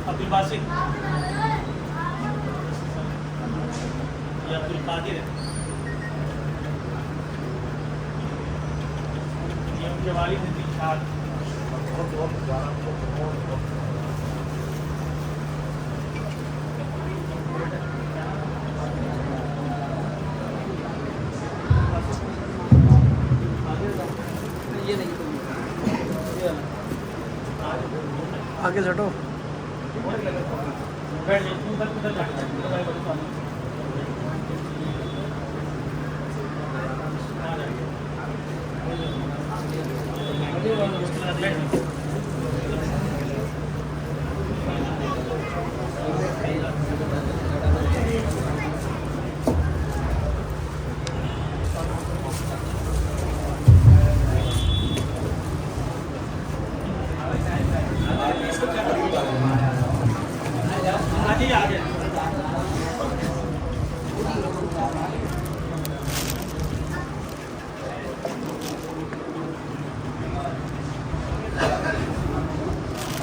عبد الباسط یہ عبد القادر ہے، یہ ان کے والد ہیں دلشاد. آگے سٹو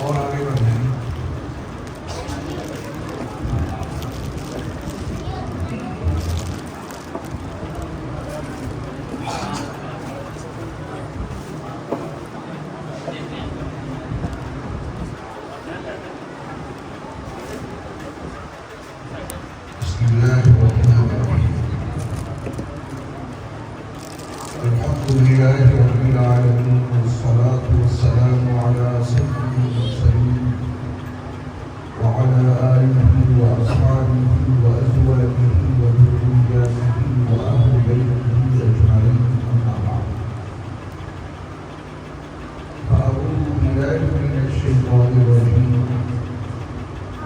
اور آگے بڑھیں. بسم اللہ الرحمن الرحیم. الحمد للہ رب العالمین والصلاة والسلام علی سید المرسلین وعلى آلہ وأصحابہ وأزواجہ وذريته وأهل بيته أجمعين. أما بعد فأعوذ بالله من الشيطان الرجيم.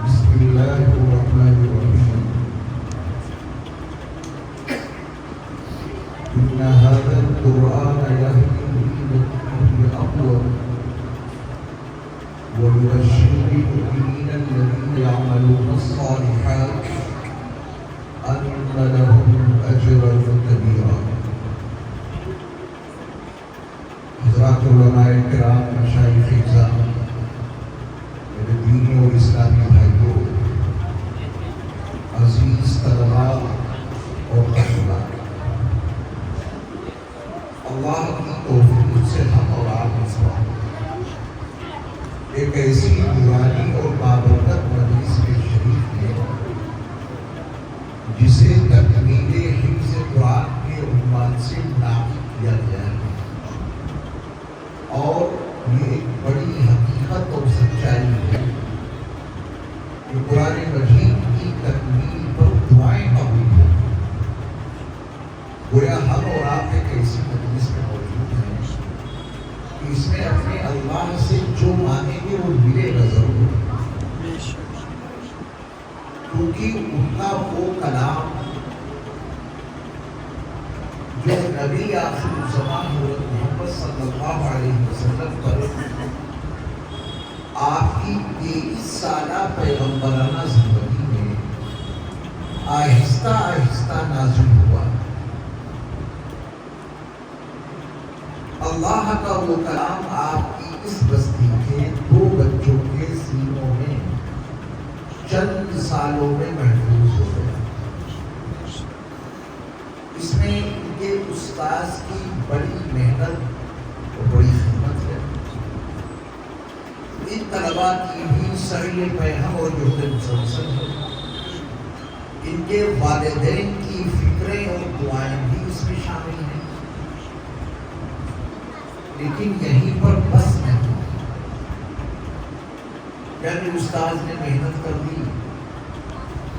بسم الله الرحمن الرحيم. إن هذا القرآن يهدي للتي هي أقوم ويبشر المؤمنين الذين يعملون الصالحات أن لهم أجرا كبيرا. حضرات علماء کرام، مشائخ اعظام، میرے دینی اور اسلامی بھائیوں، عزیز طلباء اور طالبات، سے منعقد کیا گیا ہے، اور یہ ایک بڑی حقیقت اور سچائی ہے کہ قرآن مجید کی تکمیل پر دعائیں قبول ہیں۔ گویا ہم اور آپ ایک ایسی مجلس میں موجود ہیں کہ اس میں اپنے اللہ سے جو مانگیں گے وہ ملے گا ضرور، کیونکہ ان کا وہ کلام جو نبی آخر الزمان حضرت محمد صلی اللہ علیہ وسلم پر آپ کی 23 سالہ پیغمبرانہ زندگی میں آہستہ آہستہ نازل ہوا۔ اللہ کا وہ کلام آپ کی اس بستی کے 2 بچوں کے سینوں میں چند سالوں میں محفوظ ہو گیا۔ اس میں ان کے استاذ کی بڑی محنت اور بڑی خدمت ہے، ان طلباء کی بھی سعی پیہم اور جہد مسلسل ہے، ان کے والدین کی فکریں اور دعائیں بھی اس میں شامل ہیں، لیکن یہیں پر بس نہیں، یعنی استاذ نے محنت کر دی،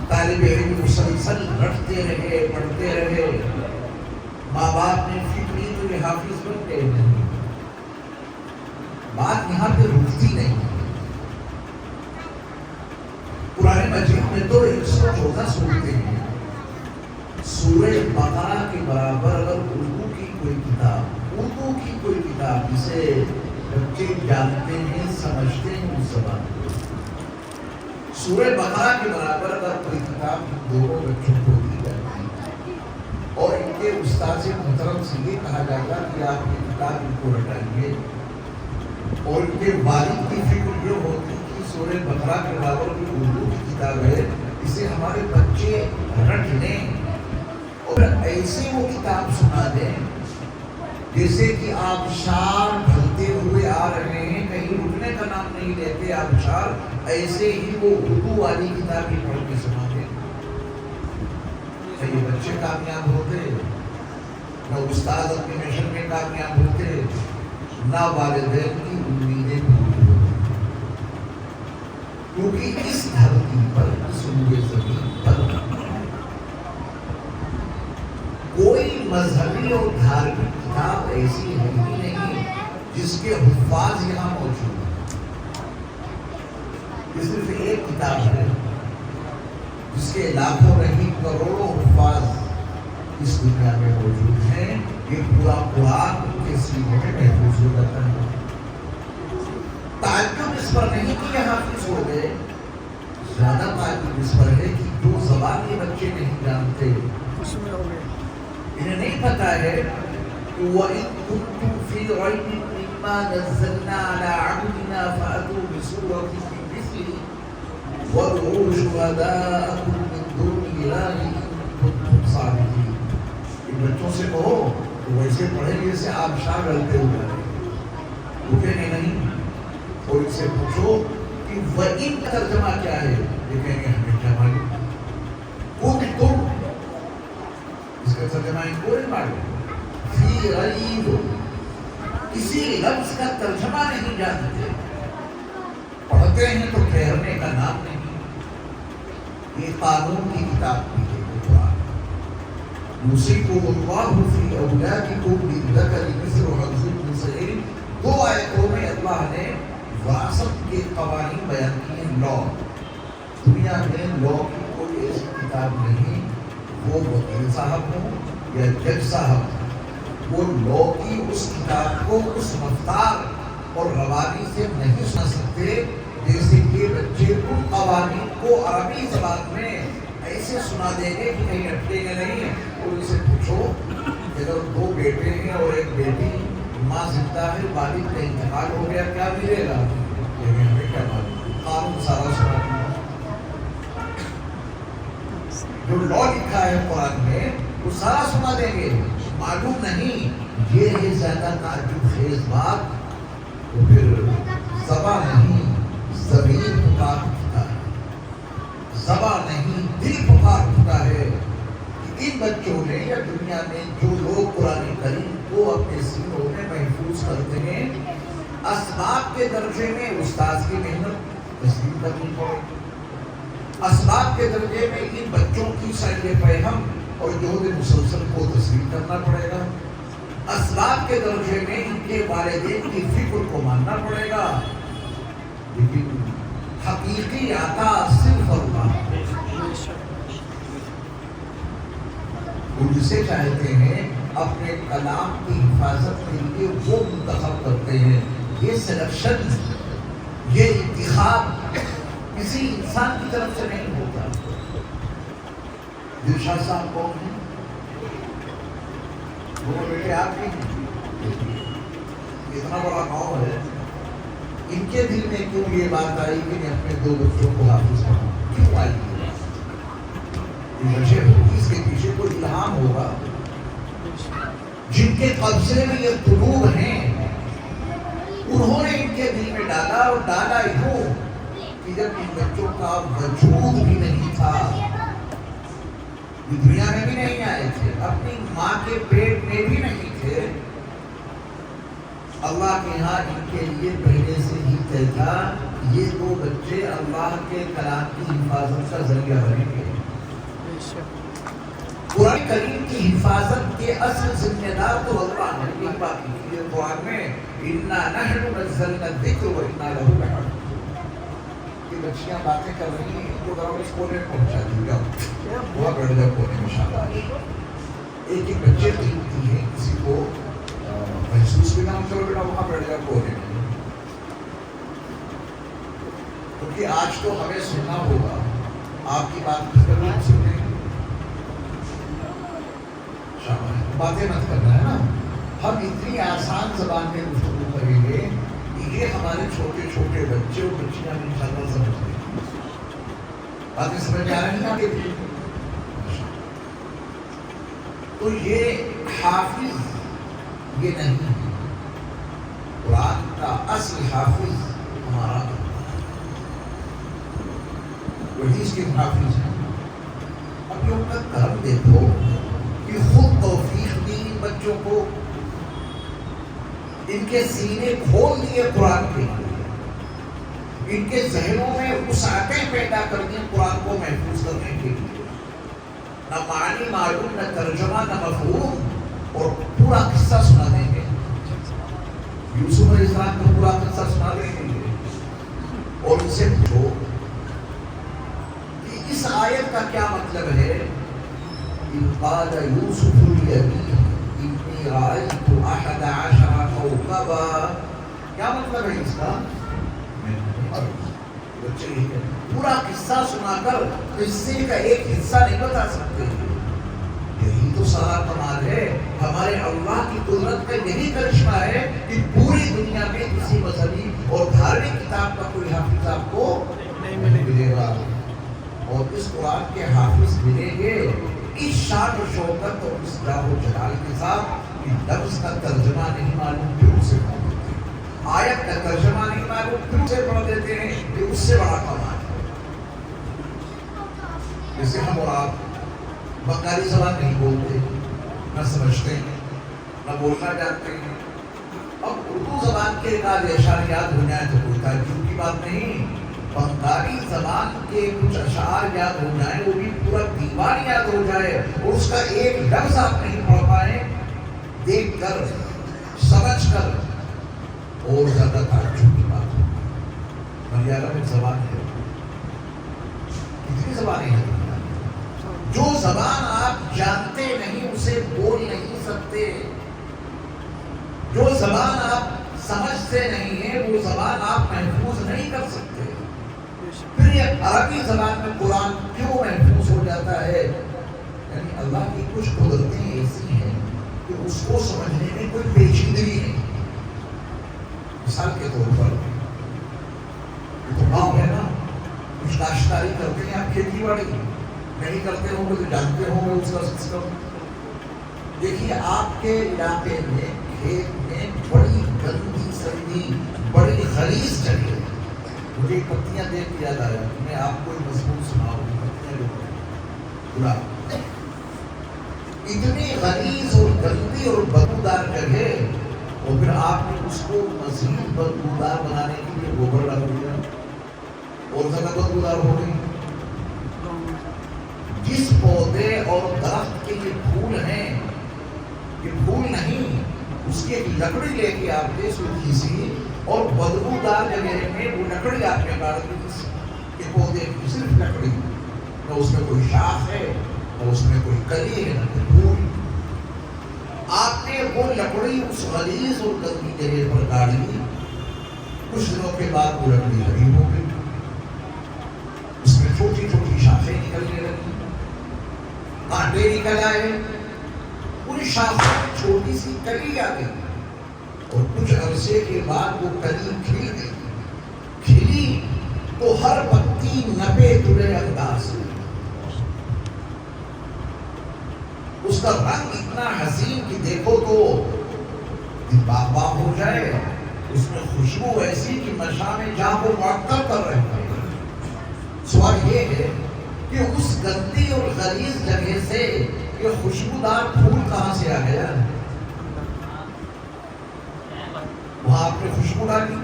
طالب علم مسلسل رٹتے رہے، پڑھتے رہے، ماں باپ نے فکر لی تو یہ حافظ بن گئے نہیں، بات یہاں پہ رکتی نہیں۔ قرآن مجید میں تو 114 سورتیں ہیں، سورہ بقرہ کے برابر اگر اردو کی کوئی کتاب جسے بچے جانتے ہیں سمجھتے ہیں اس زبان کو، سورہ بقرہ کے برابر اگر کوئی کتاب دونوں بچوں کو دی جاتی اور ان کے استاذ محترم سے یہ کہا جائے گا کہ آپ یہ کتاب ان کو رٹائیے، اور ان کے والد کی فکر یہ ہوتی کہ سورہ بقرہ کے برابر کی اردو کی کتاب ہے، اسے ہمارے بچے رٹ لیں اور ایسی وہ کتاب سنا دیں جیسے کہ آبشار ڈھلتے ہوئے آ رہے ہیں، کہیں رکنے کا نام نہیں لیتے آبشار، ایسے ہی وہ اردو والی کتابیں پڑھ کے سنا دیں۔ یہ بچے کامیاب ہوتے، نہ استاد اپنے مشن میں کامیاب ہوتے، نہ والدین کی امیدیں پوری ہوتی، کیونکہ اس دھرتی پر اس روئے زمین پر کوئی مذہبی اور دھارمک کتاب ایسی ہے ہی نہیں جس کے حفاظ یہاں موجود ہیں۔ یہ صرف ایک کتاب ہے جس کے لاکھوں نہیں کروڑوں حفاظ اس دنیا میں موجود ہیں، یہ پورا قرآن کے سینے میں محفوظ ہو جاتا ہے۔ تعجب اس پر نہیں کہ یہ حافظ ہو گئے، زیادہ تعجب اس پر ہے کہ جو زبان یہ بچے نہیں جانتے، انہیں نہیں پتا ہے کہ وَإِن كُنتُمْ فِي رَيْبٍ مِّمَّا نَزَّلْنَا عَلَىٰ عَبْدِنَا فَأْتُوا بِسُورَةٍ مِّن مِّثْلِهِ وَادْعُوا شُهَدَاءَكُم مِّن دُونِ اللَّهِ إِن كُنتُمْ صَادِقِينَ۔ ان بچوں سے کہو تو ویسے پڑھیں گے جیسے آبشار ڈلتے ہوئے رکیں گے نہیں، اور ان سے پوچھو کہ وَإِن کا ترجمہ کیا ہے، یہ کہیں گے ہمیں کیا معلوم، كُنتُم اس کا ترجمہ ان کو نہیں معلوم، فی ریب کسی لفظ کا ترجمہ نہیں جانتے، پڑھتے ہیں تو ٹھہرنے کا نام نہیں۔ یہ قانون کی کتاب بھی ہے قرآن، یوصیکم اللہ فی اولادکم للذکر مثل حظ الانثیین۔ 2 آیتوں میں اللہ نے وراثت کے قوانین بیان کیے۔ لا، دنیا میں لا کی کوئی ایسی کتاب نہیں، وہ وکیل صاحب ہوں یا جج صاحب، وہ لا کی اس کتاب کو اس رفتار اور روانی سے نہیں سنا سکتے جیسے کہ بچے ان قوانین کو عربی زبان میں ایسے سنا دیں گے کہ کہیں اٹکے گے نہیں۔ اور اسے پوچھو کہ اگر 2 بیٹے ہیں اور 1 بیٹی، ماں زندہ ہے، والد کا انتقال ہو گیا، کیا ملے گا؟ ہمیں کیا معلوم، قانون سارا سنا دیا۔ جو لا لکھا ہے قرآن میں وہ سارا سنا دیں گے، معلوم نہیں۔ یہ ہے زیادہ تعجب خیز بات۔ تو پھر زباں نہیں زمین پکار اٹھتا ہے، زباں نہیں دل پکار اٹھتا ہے کہ ان بچوں نے یا دنیا میں جو لوگ قرآن کریم کو اپنے سینوں میں محفوظ کرتے ہیں، اسباب کے درجے میں استاذ کی محنت تسلیم کرنی پڑے، اسباب کے درجے میں ان بچوں کی سعی فہم اور جہد مسلسل کو تسلیم کرنا پڑے گا، اسباب کے درجے میں ان کے والدین کی فکر کو ماننا پڑے گا، لیکن حقیقی عطا صرف اللہ ہے۔ وہ جسے چاہتے ہیں اپنے کلام کی حفاظت کے لیے وہ منتخب کرتے ہیں۔ یہ سلیکشن، یہ انتخاب کسی انسان کی طرف سے نہیں ہوتا۔ دلشاد صاحب کون ہیں؟ وہ بیٹے آپ کے اتنا بڑا قوم ہے، ان کے دل میں کیوں یہ بات آئی کہ میں اپنے 2 بچوں کو حافظ بناؤں؟ کیوں آئی یہ وجہ ہوگی، اس کے پیچھے کوئی الہام ہوگا۔ جن کے قبضے میں یہ قلوب ہیں انہوں نے ان کے دل میں ڈالا، اور ڈالا یوں کہ جب ان بچوں کا وجود بھی نہیں تھا، یہ دنیا میں بھی نہیں آئے تھے، اپنی ماں کے پیٹ میں بھی نہیں تھے، اللہ کے ہاں ان کے لیے پہلے سے ہی طے تھا یہ 2 بچے اللہ کے کلام کی حفاظت کا ذریعہ بنیں گے۔ قرآن کریم کی حفاظت کے اصل ذمہ دار تو اللہ ہے۔ ایک بات کی قرآن میں اِنَّا نَحْنُ نَزَّلْنَا الذِّكْرَ وَإِنَّا لَهُ لَحَافِظُونَ۔ یہ بچیاں باتیں کر رہی ہیں، ان کو ذرا اس کونے میں پہنچا دیجیے، وہاں بیٹھ جاؤ کونے میں شاباش۔ ایک بچے قیمتی ہیں، کسی کو محسوس بھی نہ ہو، چلو بیٹا وہاں بیٹھ جاؤ کونے میں، کیونکہ آج تو ہمیں سننا ہوگا، آپ کی بات کرنا سنیں، باتیں مت کرنا ہے نا۔ ہم اتنی آسان زبان میں گفتگو کریں گے کہ یہ ہمارے چھوٹے چھوٹے بچے اور بچیاں انشاءاللہ سمجھ لیں گے۔ باتیں سمجھ آ رہی ہیں آگے بھی؟ تو یہ حافظ یہ نہیں ہے، قرآن کا اصل حافظ ہمارا وہی اس کے حافظ ہے۔ اب لوگ کا کرم دیکھو کہ خود توفیق دی ان بچوں کو، ان کے سینے کھول دیے قرآن کے لیے، ان کے ذہنوں میں وسعتیں پیدا کر دی قرآن کو محفوظ کرنے کے لیے، نہ معنی معلوم، نہ ترجمہ، نہ مفہوم، اور پورا قصہ سنا دیں گے، یوسف علیہ السلام کا پورا قصہ سنا دیں گے، اور ان سے پوچھو کہ اس آیت کا کیا مطلب ہے؟ إِذْ قَالَ يُوسُفُ لِأَبِيهِ إِنِّي رَأَيْتُ 11 كَوْكَبًا۔ کیا مطلب ہے اس کا؟ بچے پورا قصہ سنا کر قصے کا ایک حصہ نہیں بتا سکتے۔ یہی تو سارا کمال ہے، ہمارے اللہ کی قدرت کا یہی کرشمہ ہے کہ پوری دنیا میں کسی مذہبی اور دھارمک کتاب کا کوئی حافظ آپ کو نہیں ملے گا، اور اس قرآن کے حافظ ملیں گے اس شان و شوکت اور اس جاہ و جلال کے ساتھ کہ لفظ کا ترجمہ نہیں معلوم پھر اسے پڑھ دیتے ہیں، آیت کا ترجمہ نہیں معلوم پھر اسے پڑھ دیتے ہیں، کہ اس سے بڑا کمال ہے۔ جیسے ہم اور آپ بنگالی زبان نہیں بولتے، نہ سمجھتے ہیں، نہ بولنا جانتے ہیں، اب اردو زبان کے ایک آدھ اشعار یاد ہو جائے تو کوئی تعجب کی بات نہیں، بنگالی زبان کے کچھ اشعار یاد ہو جائیں، وہ بھی پورا دیوان یاد ہو جائے، اور اس کا ایک لفظ آپ نہیں پڑھ پائیں، دیکھ کر سمجھ کر اور زیادہ تعجب کی بات ہے۔ ملیالم ایک زبان ہے، کتنی زبانیں ہیں؟ جو زبان آپ جانتے نہیں اسے بول نہیں سکتے، جو زبان آپ سمجھتے نہیں ہیں وہ زبان آپ محفوظ نہیں کر سکتے۔ پھر یہ عربی زبان میں قرآن کیوں محفوظ ہو جاتا ہے؟ یعنی اللہ کی کچھ قدرتیں ایسی ہیں کہ اس کو سمجھنے میں کوئی پیچیدگی نہیں۔ مثال کے طور پر تو گاؤں ہے نا، کچھ کاشتکاری کرتے ہیں، آپ کھیتی باڑی نہیں کرتے ہوں گے تو جانتے ہوں گے اس کا سسٹم۔ دیکھیے آپ کے علاقے میں کھیت میں بڑی گندی سردی، بڑی خلیز چلی ہے، مجھے پتیاں دیکھ کے یاد آیا، میں آپ کو ایک مضمون سناؤں، پتیاں جو گلاب اتنی غلیظ اور گندی اور بدبودار جگہ، اور پھر آپ نے اس کو مزید بدبودار بنانے کے لیے گوبر ڈال دیا اور زیادہ بدبودار ہو گئی۔ جس پودے اور درخت کے یہ پھول ہیں، یہ پھول نہیں، اس کی ایک لکڑی لے کے آپ نے سوکھی سی اور بدبودار جگہ میں وہ لکڑی آپ نے کاٹ دی، کہ پودے کی صرف لکڑی، نہ اس میں کوئی شاخ ہے، نہ اس میں کوئی کلی ہے، نہ کوئی پھول۔ آپ نے وہ لکڑی اس غلیظ اور گندی جگہ پر گاڑی، کچھ دنوں کے بعد وہ لکڑی ہری ہو گئی، اس میں چھوٹی چھوٹی شاخیں نکلنے لگی، کانٹے نکل آئے، ان شاخوں میں چھوٹی سی کلی آ گئی، اور کچھ عرصے کے بعد وہ کلی کھل گئی۔ کھلی تو ہر پتی نبے تلے انداز سے، اس کا رنگ اتنا حسین کہ دیکھو تو دل باغ باغ ہو جائے، اس میں خوشبو ایسی کہ مشام جاں کو معطل کر رہے ہیں۔ سوال یہ ہے کہ اس گندی اور غلیظ جگہ سے یہ خوشبودار پھول کہاں سے آ گیا؟ وہاں آپ نے خوشبو ڈالی،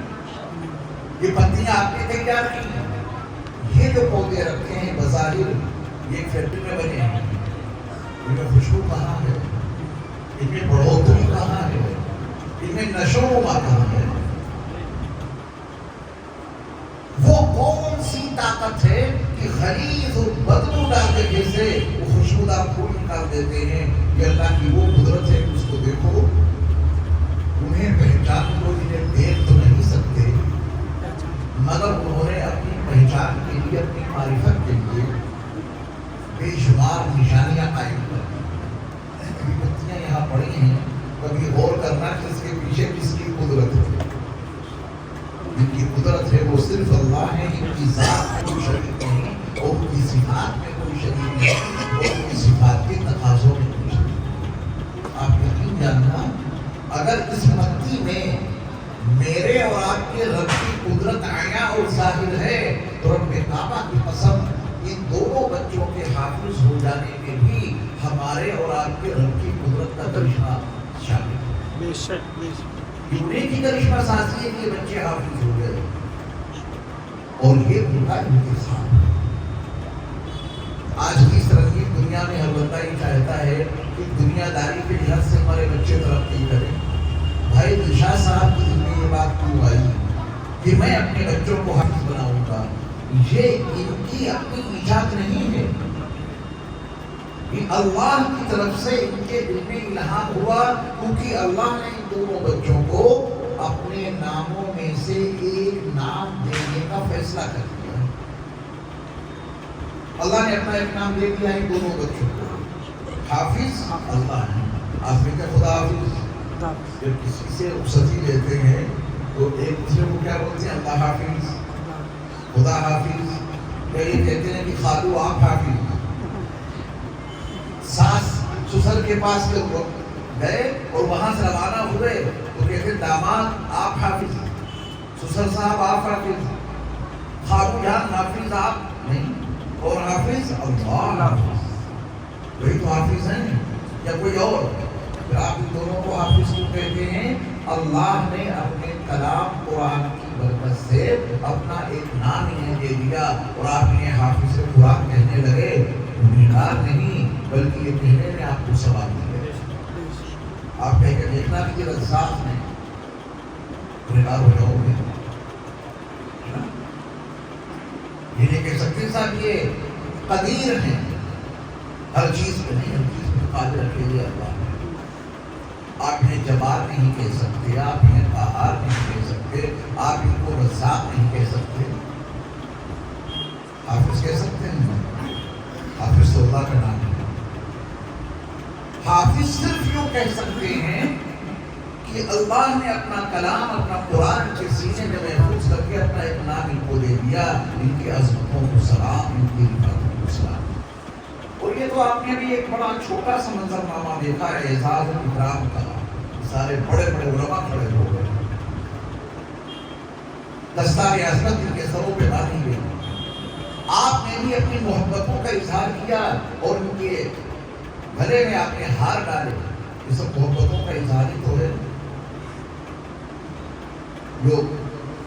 یہ پتیاں آپ نے تیار کی، یہ جو پودے رکھے ہیں بظاہر یہ ایک فیکٹری میں بنے ہیں، ان میں خوشبو کہاں ہے؟ ان میں بڑھوتری کہاں ہے؟ ان میں نشو و نما کہاں ہے؟ وہ کون سی طاقت ہے کہ غلیظ اور بدبودار جگہ سے وہ خوشبودار پھول نکال دیتے ہیں؟ یہ اللہ کی وہ قدرت ہے کہ اس کو دیکھو، انہیں پہچان کو انہیں دیکھ تو نہیں سکتے، مگر انہوں نے اپنی پہچان کے لیے، اپنی معرفت کے لیے بے شمار نشانیاں قائم کر دی۔ کبھی پتیاں یہاں پڑی ہیں، کبھی غور کرنا کہ اس کے پیچھے کس کی قدرت ہے۔ ان کی قدرت ہے وہ صرف اللہ ہے، ان کی ذات میں کوئی شریک نہیں، اور ان کی صفات میں کوئی شریک نہیں، اور ان کی صفات کے تقاضوں میں کوئی شریک نہیں۔ آپ یقین جاننا، اگر اس پتی میں میرے اور آپ کے رب کی قدرت عیاں اور ظاہر ہے تو رب کعبہ کی قسم ان دونوں بچوں کے حافظ ہو جانے میں بھی ہمارے اور آپ کے رب کی قدرت کا کرشمہ شامل ہے۔ بے شک بے شک۔ انہیں کی کرشمہ سازی ہے کہ یہ بچے حافظ ہو گئے، اور یہ ان کا انتخاب ہے۔ آج کی ترقی دنیا میں ہر بندہ یہ چاہتا ہے کہ دنیا داری کے لحاظ سے ہمارے بچے ترقی کریں۔ بھائی دلشاد صاحب کی دل میں یہ بات کیوں آئی کہ میں اپنے بچوں کو حافظ بناؤں گا؟ یہ ان کی اپنی ایجاد نہیں ہے، یہ اللہ کی طرف سے ان کے دل میں الہام ہوا، کیونکہ اللہ نے ان دونوں بچوں کو اپنے ناموں میں سے ایک نام دینے کا فیصلہ کر دیا۔ اللہ نے اپنا ایک نام دے دیا ان دونوں بچوں کو، حافظ اللہ ہے۔ آپ نے کہا خدا حافظ، جب کسی سے رخصتی لیتے ہیں تو ایک دوسرے کو کیا بولتے ہیں؟ اللہ حافظ، خدا حافظ، یا یہ کہتے ہیں کہ خالو آپ حافظ۔ ساس سسر کے پاس گئے اور وہاں سے روانہ ہوئے تو کہتے ہیں داماد آپ حافظ، سسر صاحب آپ حافظ، خالو جان حافظ آپ نہیں، اور حافظ اللہ حافظ، وہی تو حافظ ہیں یا کوئی اور؟ پھر آپ ان دونوں کو حافظ کیوں کہتے ہیں؟ اللہ نے اپنے کلام قرآن کی برکت سے اپنا ایک نام انہیں دے دیا، اور آپ انہیں حافظ قرآن کہنے لگے، گنہگار نہیں بلکہ یہ کہنے میں آپ کو ثواب ملے۔ آپ کہہ کے دیکھنا کہ یہ رزاق میں گنہگار ہو جاؤ گے، یہ نہیں کہہ سکتے صاحب یہ قدیر ہیں، ہر چیز پہ نہیں، ہر چیز پہ قادر اکیلے اللہ ہے۔ آپ انہیں جبار نہیں کہہ سکتے، آپ انہیں قہار نہیں کہہ سکتے، آپ ان کو رزاق نہیں کہہ سکتے، حافظ کہہ سکتے ہیں؟ حافظ تو اللہ کا نام ہے۔ حافظ صرف یوں کہہ سکتے ہیں کہ اللہ نے اپنا کلام، اپنا قرآن کے سینے میں محفوظ کر کے اپنا ایک نام ان کو دے دیا، ان کی عظمتوں کو سلام، ان کی رفعتوں کو سلام۔ اور یہ تو آپ نے بھی ایک بڑا چھوٹا سا منظرنامہ دیکھا ہے اعزاز و اکرام کا، سارے بڑے بڑے علماء کھڑے ہو گئے، دستار عظمت ان کے سروں پہ باندھی گئی۔ آپ نے بھی اپنی محبتوں کا اظہار کیا اور ان کے گلے میں آپ نے ہار ڈالے، یہ سب محبتوں کا اظہار ہی تو ہے. لوگ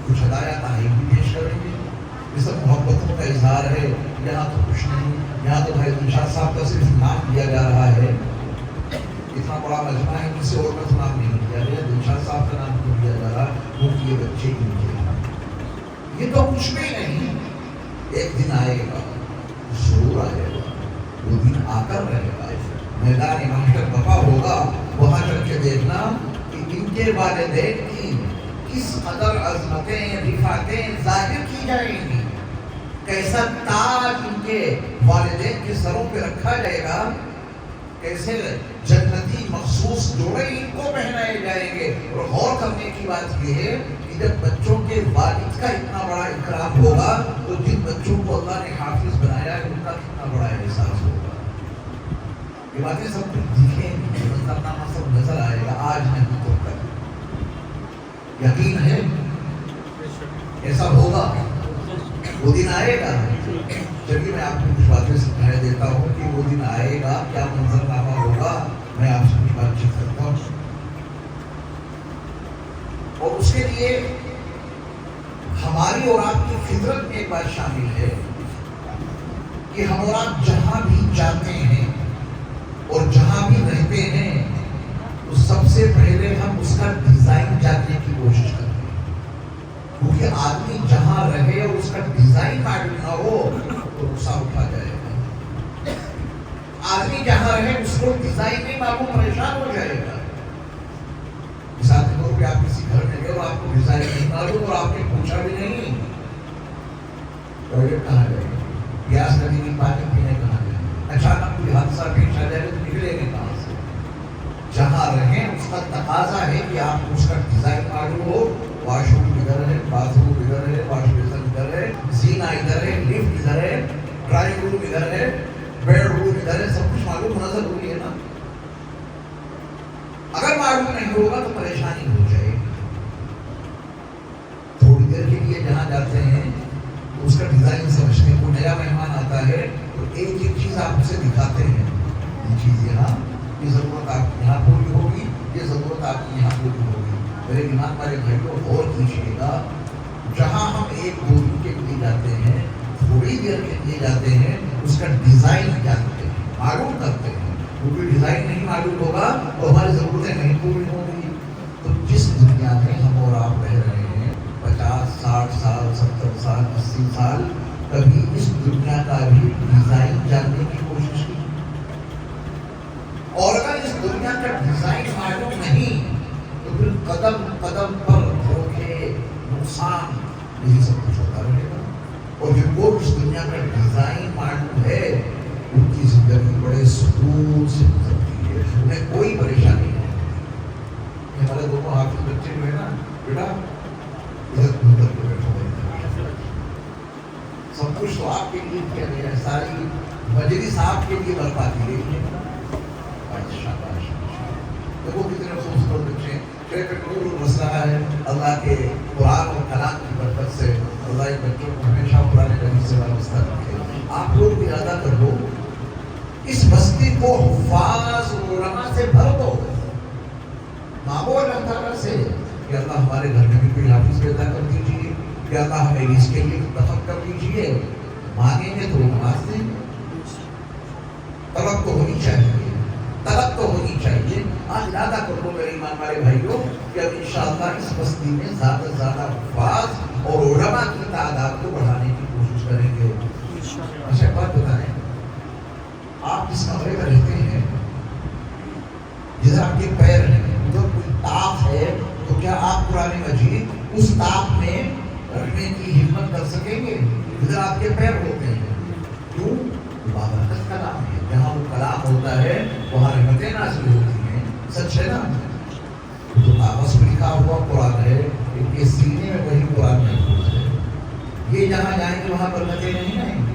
کچھ ہدایات تعلیم بھی پیش کریں گے، یہ سب محبتوں کا اظہار ہے. یہاں تو کچھ نہیں، یہاں تو بھائی دلشاد صاحب کا صرف نام لیا جا رہا ہے. اتنا بڑا مجمع ہے، کسی اور کا نام نہیں لیا گیا. دلشاد صاحب کا نام کیوں لیا جا رہا؟ کیونکہ یہ بچے کی یہ تو کچھ بھی نہیں. ایک دن آئے گا، ضرور آئے گا، وہ دن آ کر رہے گا. میدان محشر بپا ہوگا، وہاں چل کے دیکھنا کہ ان کے والدین کی کس قدر عظمتیں رفعتیں ظاہر کی جائیں گی. کیسا تاج ان کے والدین کے سروں پہ رکھا جائے گا، کیسے جنتی مخصوص جوڑے ان کو پہنائے جائیں گے. اور غور کرنے کی بات یہ ہے کہ جب بچوں کے والد کا اتنا بڑا اکرام ہوگا تو جن بچوں کو اللہ نے حافظ بنایا ہے ان کا کتنا بڑا احساس ہوگا. یہ باتیں سب کچھ دکھیں، منظرنامہ سب نظر آئے گا. آج نہیں تو کل یقین ہے ایسا ہوگا، وہ دن آئے گا. چلیے میں آپ کو کچھ باتیں سمجھا دیتا ہوں کہ وہ دن آئے گا، کیا منظرنامہ ہوگا. میں آپ سے کچھ بات چیت کرتا ہوں، اور اس کے لیے ہماری اور آپ کی فطرت میں ایک بات شامل ہے کہ ہم اور آپ جہاں بھی جاتے ہیں اور جہاں بھی رہتے ہیں تو سب سے پہلے ہم اس کا ڈیزائن جاننے کی کوشش کرتے ہیں. کیونکہ آدمی جہاں رہے اور اس کا ڈیزائن معلوم نہ ہو تو غصہ اٹھا جائے گا. آدمی جہاں رہے اس کو ڈیزائن نہیں معلوم، پریشان ہو جائے گا. مثال کے طور پہ آپ کسی گھر میں گئے اور آپ کو ڈیزائن نہیں معلوم اور آپ نے پوچھا بھی نہیں ٹوائلٹ کہاں جائے گا، پیاس لگے گی، پانی پینے کہاں جائے گا، اچانک کوئی حادثہ پیش آ جائے گا تو نکلے گے کہاں سے. جہاں رہیں اس کا تقاضا ہے کہ آپ کو اس کا ڈیزائن معلوم ہو. واش روم ادھر ہے، باتھ روم ادھر ہے، واش بیسن ادھر ہے، زینہ ادھر ہے، لفٹ ادھر ہے، ڈرائنگ روم ادھر ہے، بیڈ روم ادھر ہے. سب کچھ معلوم ہونا ضروری ہے نا. اگر معلوم نہیں ہوگا تو پریشانی ہو جائے گی. تھوڑی دیر کے لیے جہاں جاتے ہیں اس کا ڈیزائن سمجھتے ہیں. کوئی نیا مہمان آتا ہے تو ایک ایک چیز آپ اسے دکھاتے ہیں. یہ چیز یہاں، یہ ضرورت آپ کی یہاں پوری ہوگی، یہ ضرورت آپ کی یہاں پوری ہوگی. میرے ایمان والے بھائیوں غور کیجیے گا، جہاں ہم ایک دو دن کے لیے جاتے ہیں، تھوڑی دیر کے لیے جاتے ہیں، اس کا ڈیزائن جانتے ہیں، معلوم کرتے ہیں. کیونکہ ڈیزائن نہیں معلوم ہوگا تو ہماری ضرورتیں نہیں پوری ہوں گی. تو جس دنیا میں ہم اور آپ رہ رہے ہیں 50 60 سال 70 سال 80 سال، کبھی اس دنیا کا بھی ڈیزائن جاننے کی کوشش کی. اور اگر اس دنیا کا ڈیزائن معلوم نہیں تو پھر قدم قدم پر دھوکے، نقصان، یہی سب کچھ ہوتا رہے گا. اور جن کو اس دنیا کا ڈیزائن معلوم ہے ان کی زندگی بڑے سکون سے گزرتی ہے، انہیں کوئی پریشانی نہیں. ہمارے دونوں حافظ بچے جو ہے نا، بیٹا ادھر ادھر کے بیٹھو، سب کچھ تو آپ کے لیے کیا گیا ہے، ساری مجلس آپ کے لیے برپا کی گئی ہے. دیکھو کتنے خوبصورت بچے ہیں. نور بس رہا ہے اللہ کے قرآن اور کلام کی برکت سے. اللہ ان بچوں کو ہمیشہ قرآن کریم سے وابستہ رکھے. آپ لوگ ارادہ کر دو، اس بستی کو حفاظ علماء سے بھر دو. مانگو اللہ تعالیٰ سے کہ اللہ ہمارے گھر میں بھی کوئی حافظ پیدا کر دیجیے، کہ اللہ ہمیں اس کے لیے دفن کر دیجیے. مانگیں گے تو نماز دیں گے. طلب تو ہونی چاہیے، طلب تو ہونی چاہیے. آج ارادہ کر لو میرے ایمان والے بھائیوں کہ اب انشاءاللہ اس بستی میں زیادہ سے زیادہ حفاظ اور علماء کی تعداد کو بڑھانے کی کوشش کریں گے. اچھا بات بتائیں، آپ جس کمرے میں رہتے ہیں، جدھر آپ کے پیر ہیں، ادھر کوئی طاق ہے تو کیا آپ قرآن مجید اس طاق میں رکھنے کی ہمت کر سکیں گے جدھر آپ کے پیر ہوتے ہیں؟ کیوں؟ بابرکت کلام ہے. جہاں وہ کلام ہوتا ہے وہاں رحمتیں نازل ہوتی ہیں. سچ ہے نا؟ تو کاغذ میں لکھا ہوا قرآن ہے، ان کے سینے میں وہی قرآن محفوظ ہے. یہ جہاں جائیں گے وہاں برکتیں نہیں آئیں گی.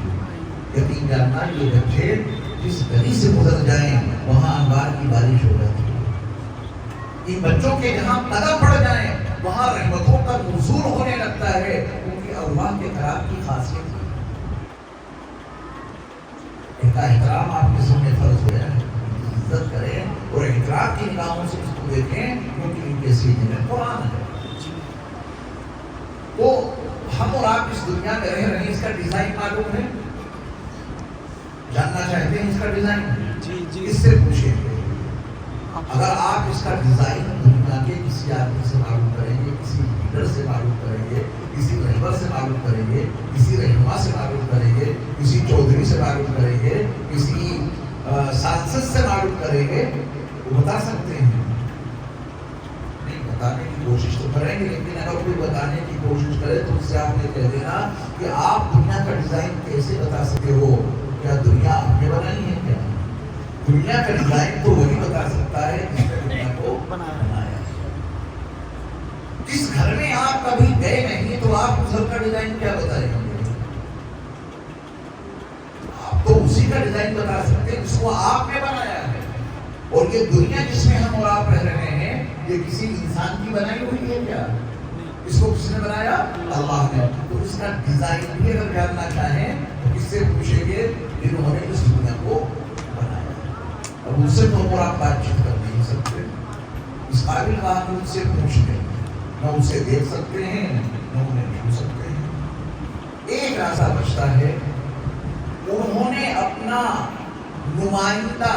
یقین جاننا یہ بچے جس گلی سے گزر جائیں وہاں انوار کی بارش ہو جاتی ہے. ان بچوں کے جہاں قدم پڑ جائیں وہاں رحمتوں کا نزول ہونے لگتا ہے، کیونکہ اللہ کے کلام کی خاصیت ہے. ان کا احترام آپ کے سامنے فرض ہو جائے. عزت کریں اور احترام کی نگاہوں سے اس کو دیکھیں، کیونکہ ان کے سینے میں قرآن ہے۔ تو ہم اور آپ اس دنیا میں رہ رہے ہیں، اس کا ڈیزائن معلوم ہے؟ جاننا چاہتے ہیں اس کا ڈیزائن؟ اس سے پوچھیں گے۔ اگر آپ اس کا ڈیزائن دنیا کے کسی آدمی سے معلوم کریں گے، کسی لیڈر سے معلوم کریں گے، کسی رہبر سے معلوم کریں گے، کسی رہنما سے معلوم کریں گے، کسی چودھری سے معلوم کریں گے، کسی سانسد سے معلوم کریں گے، وہ بتا سکتے ہیں؟ نہیں، بتانے کی کوشش تو کریں گے، لیکن اگر کوئی بتانے کی کوشش کرے تو اس سے آپ نے کہہ دینا کہ آپ دنیا کا ڈیزائن کیسے بتا سکتے ہو؟ کیا دنیا آپ نے بنائی ہے کیا؟ دنیا کا ڈیزائن تو وہی بتا سکتا ہے جس نے دنیا کو بنایا ہے۔ جس گھر میں آپ کبھی گئے نہیں تو آپ اس گھر کا ڈیزائن کیا بتائیں گے؟ آپ تو اسی کا ڈیزائن بتا سکتے ہیں جس کو آپ نے بنایا ہے۔ اور یہ دنیا جس میں ہم اور آپ رہ رہے ہیں، یہ کسی انسان کی بنائی ہوئی ہے کیا؟ اس کو کس نے بنایا؟ اللہ نے۔ تو اس کا ڈیزائن بھی اگر جاننا چاہیں تو کس سے پوچھیں گے؟ جنہوں نے اس دنیا کو بنایا۔ اب ان سے تو ہم اور آپ بات چیت کر نہیں سکتے، اس قابل بات ان سے پوچھ لیں، نہ اسے دیکھ سکتے ہیں نہ انہیں چھو سکتے ہیں۔ ایک راستہ بچتا ہے، انہوں نے اپنا نمائندہ،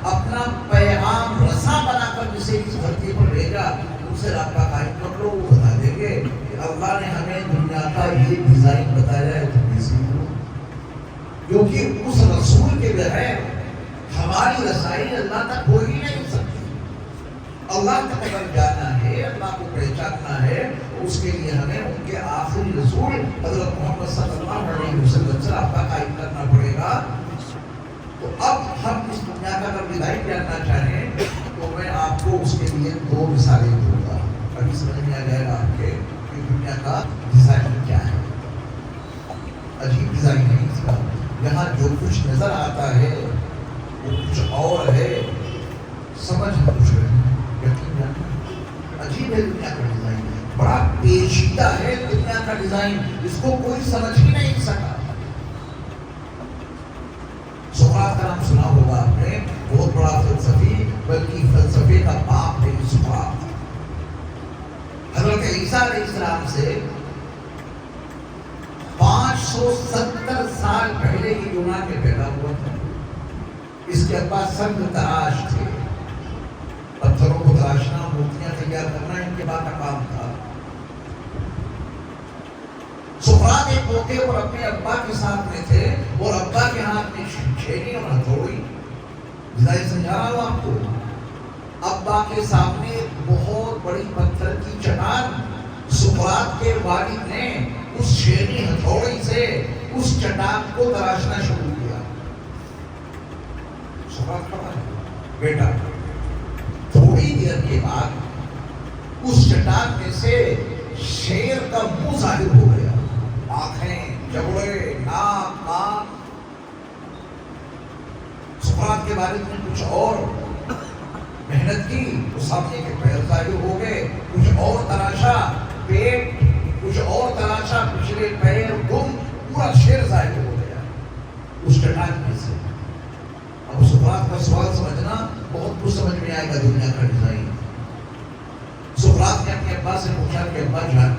اپنا پیغام رساں بنا کر جسے اس دھرتی پر بھیجا، ان سے رابطہ قائم کر لو، وہ بتا دیں گے کہ اللہ نے ہمیں دنیا کا یہ ڈیزائن بتایا ہے، تم اسی کو، کیونکہ اس رسول کے بغیر ہماری رسائی اللہ تک ہو ہی نہیں سکتی۔ اللہ تک اگر جانا ہے، اللہ کو پہچاننا ہے، اس کے لیے ہمیں ان کے آخری رسول حضرت محمد صلی اللہ علیہ وسلم سے رابطہ قائم کرنا پڑے گا۔ تو اب ہم اس دنیا کا اگر ڈیزائن جاننا چاہیں تو میں آپ کو اس کے لیے دو مثالیں دوں گا، ابھی سمجھ میں آ جائے گا آپ کے کہ دنیا کا ڈیزائن کیا ہے۔ عجیب ڈیزائن ہے اس کا، یہاں جو کچھ نظر آتا ہے وہ کچھ اور ہے، سمجھ ہم کچھ رہے ہیں، یقین جاننا۔ عجیب ہے دنیا کا ڈیزائن، بڑا پیچیدہ ہے دنیا کا ڈیزائن، اس کو کوئی سمجھ ہی نہیں سکا۔ سقراط کا نام سنا ہوگا آپ نے، بہت بڑا فلسفی، بلکہ فلسفے کا باپ ہے سقراط۔ حضرت عیسیٰ علیہ السلام سے 570 سال پہلے یہ یونان میں پیدا ہوا تھا۔ اس کے پاس سنگ تراش تھے، پتھروں کو تراشنا، مورتیاں تیار کرنا ان کے بعد کا کام تھا۔ سقراط ایک موقع پر اپنے ابا کے ساتھ میں تھے اور ابا کے ہاتھ میں چھینی اور ہتھوڑی، ڈیزائن سمجھا رہا ہوں آپ کو۔ ابا کے سامنے بہت بڑی پتھر کی چٹان، سقراط کے والد نے اس چھینی ہتھوڑی سے اس چٹان کو تراشنا شروع کیا۔ سقراط کہا ہے بیٹا، تھوڑی دیر کے بعد اس چٹان میں سے شیر کا منہ ظاہر ہو گیا، آنکھیں، جبڑے، ناک، کان۔ سقراط کے والد نے کچھ اور محنت کی، تو سامنے کے پیر ظاہر ہو گئے، کچھ اور تراشا، پیٹ، کچھ اور تراشا، پچھلے پیر، دم، پورا شیر ظاہر ہو گیا اس چٹان میں سے۔ اب سقراط کا سوال سمجھنا، بہت کچھ سمجھ میں آئے گا دنیا کا ڈیزائن۔ سقراط نے اپنے ابا سے پوچھا کہ ابا جان،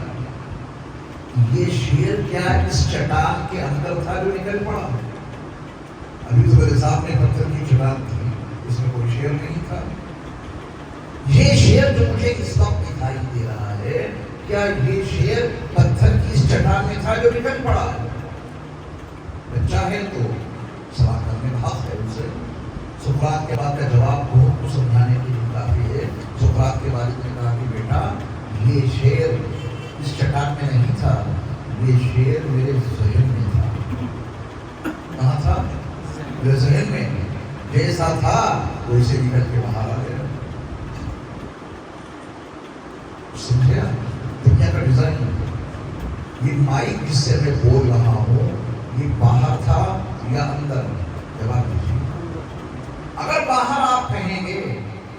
یہ شیر کیا اس چٹان کے اندر تھا جو نکل پڑا؟ ابھی تو میرے سامنے پتھر کی چٹان تھی، اس میں کوئی شیر نہیں تھا۔ یہ شیر جو مجھے اس وقت دکھائی دے رہا ہے، کیا یہ شیر پتھر کی اس چٹان میں تھا جو نکل پڑا ہے؟ بچہ ہے تو سوال کرنے کا حق ہے اسے۔ سقراط کے بعد کا جواب بہت کچھ سمجھانے کے لیے کافی ہے۔ سقراط کے والد نے کہا کہ بیٹا، یہ شیر اس چٹان میں نہیں تھا، یہ شیر میرے ذہن میں تھا۔ کہاں تھا؟ میرے ذہن میں، جیسا تھا ویسے نکل کے باہر آ گیا۔ سمجھا دنیا کا ڈیزائن؟ یہ مائک جس سے میں بول رہا ہوں، یہ باہر تھا یا اندر؟ جواب دیجیے۔ اگر باہر آپ کہیں گے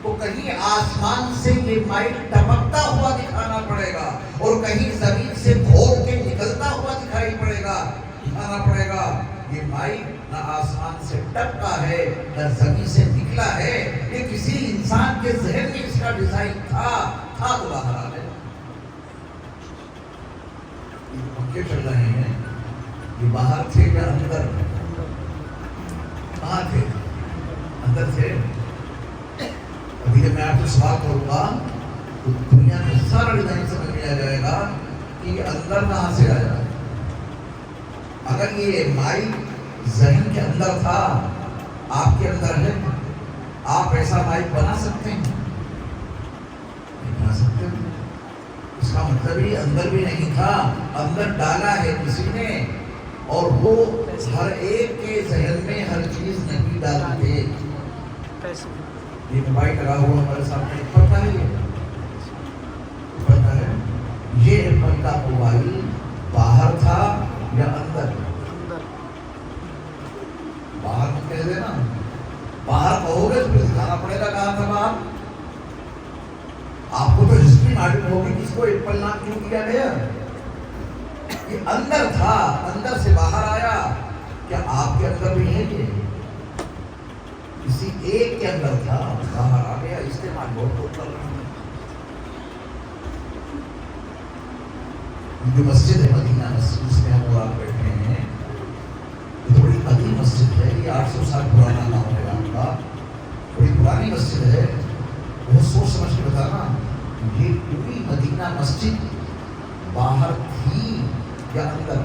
تو کہیں آسمان سے یہ مائک ٹپکتا ہوا دکھانا پڑے گا، اور کہیں زمین سے کھود کے نکلتا ہوا دکھائی پڑے گا، دکھانا پڑے گا۔ یہ مائک نہ آسمان سے ٹپکا ہے، نہ زمین سے نکلا ہے. یہ کسی انسان کے ذہن میں اس کا ڈیزائن تھا تو باہر آ گیا. یہ پنکھے چل رہے ہیں، یہ باہر تھے یا اندر؟ کہاں تھے؟ اندر تھے. ابھی جب میں آپ سے سوال کروں گا تو دنیا میں سارا ڈیزائن سمجھ میں آ جائے گا کہ یہ اندر کہاں سے آیا. اگر یہ مائی ذہن کے اندر تھا، آپ کے اندر ہے، آپ ایسا مائی بنا سکتے ہیں؟ نہیں بنا سکتے. اس کا مطلب یہ اندر بھی نہیں تھا، اندر ڈالا ہے کسی نے، اور وہ ہر ایک کے ذہن میں ہر چیز نہیں ڈالتے. یہ موبائل لگا ہوا ہمارے سامنے پڑتا ہے، پڑتا ہے. یہ ایپل کا موبائل باہر تھا یا اندر؟ باہر تو کہہ دینا. باہر کہو گے تو پھر دکھانا پڑے گا کہاں تھا باہر. آپ کو تو ہسٹری معلوم ہوگی کہ اس کو ایپل نام کیوں دیا گیا. یہ اندر تھا، اندر سے باہر آیا. کیا آپ کے اندر بھی ہے؟ یہ کسی ایک کے اندر تھا، باہر آ گیا. استعمال بہت کر رہے ہیں. جو مسجد ہے مدینہ مسجد، اس میں ہم اور آپ بیٹھے ہیں، یہ بڑی قدیم مسجد ہے. یہ 800 سال پرانا نام ہے آپ کا، بڑی پرانی مسجد ہے. بہت سوچ سمجھ کے بتانا، یہ پوری مدینہ مسجد باہر تھی یا اندر؟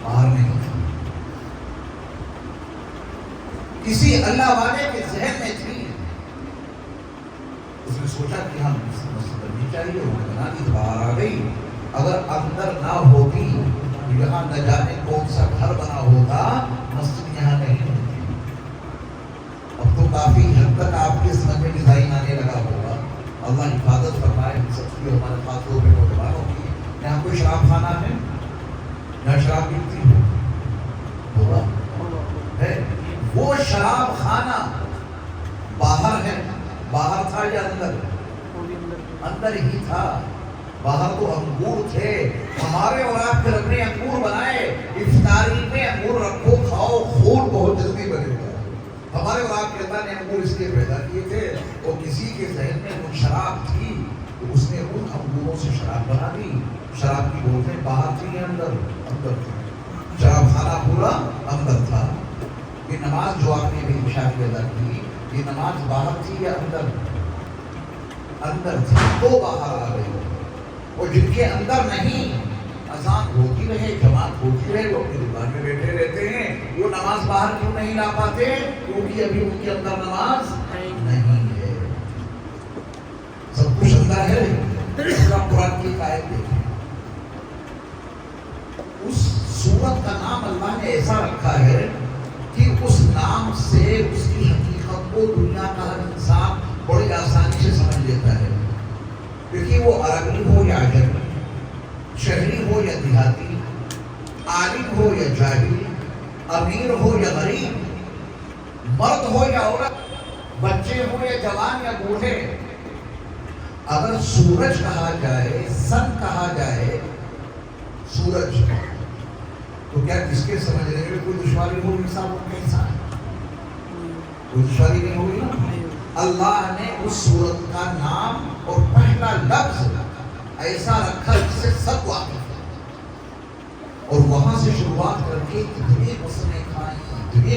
باہر نہیں تھی. کسی اللہ والے کے ذہن میں تھی. اس نے سوچا کہ ہم مسجد بننی چاہیے، انہوں نے بنا دی تو باہر آ گئی. اگر اندر نہ ہوتی، یہاں نہ جانے کون سا گھر بنا ہوتا، مسجد یہاں نہیں ہوتی. اب تو کافی حد تک آپ کے سمجھ میں ڈیزائن آنے لگا ہوگا. اللہ حفاظت فرمائے ہم سب کی، ہمارے خاص پہ نوجوانوں کی. یہاں کوئی شراب خانہ ہے؟ یہاں شراب پیتی ہوگا ہے. وہ شراب خانہ باہر ہے، باہر تھا یا اندر؟ اندر ہی تھا. باہر تو انگور تھے. ہمارے اور آپ کے رب نے انگور بنائے. افطاری میں انگور رکھو، کھاؤ، خون بہت جلدی بنے گا. ہمارے اور آپ کے اللہ نے انگور اس لیے پیدا کیے تھے. اور کسی کے ذہن میں وہ شراب تھی تو اس نے ان انگوروں سے شراب بنا دی. شراب کی بوتلیں باہر تھی یا اندر؟ اندر تھی. شراب خانہ پورا اندر تھا. یہ نماز جو آپ نے بھی عشاء کی ادا کی، یہ نماز باہر تھی یا اندر؟ اندر تھی تو باہر آ گئی. اور جن کے اندر نہیں، اذان ہوتی رہے، جماعت ہوتی رہے، وہ اپنی دکان میں بیٹھے رہتے ہیں. وہ نماز باہر کیوں نہیں لا پاتے؟ کیونکہ ابھی ان کے اندر نماز نہیں ہے. سب کچھ اندر ہے. قرآن کی آیت دیکھیں، اس سورت کا نام اللہ نے ایسا رکھا ہے کہ اس نام سے اس کی حقیقت کو دنیا کا ہر انسان بڑی آسانی سے سمجھ لیتا ہے. کیونکہ وہ عربی ہو یا عجمی، شہری ہو یا دیہاتی، عالم ہو یا جاہل، امیر ہو یا غریب، مرد ہو یا عورت، بچے ہو یا جوان یا بوڑھے، اگر سورج کہا جائے، سن کہا جائے، سورج، تو کیا کس کے سمجھنے میں کوئی دشواری ہوگی؟ صاحب ان کے انسان کوئی دشواری نہیں ہوگی نا. اللہ نے اس سورت کا نام اور پہلا لفظ ایسا رکھا جس سے سب واقف ہے. اور وہاں سے شروعات کر کے اتنی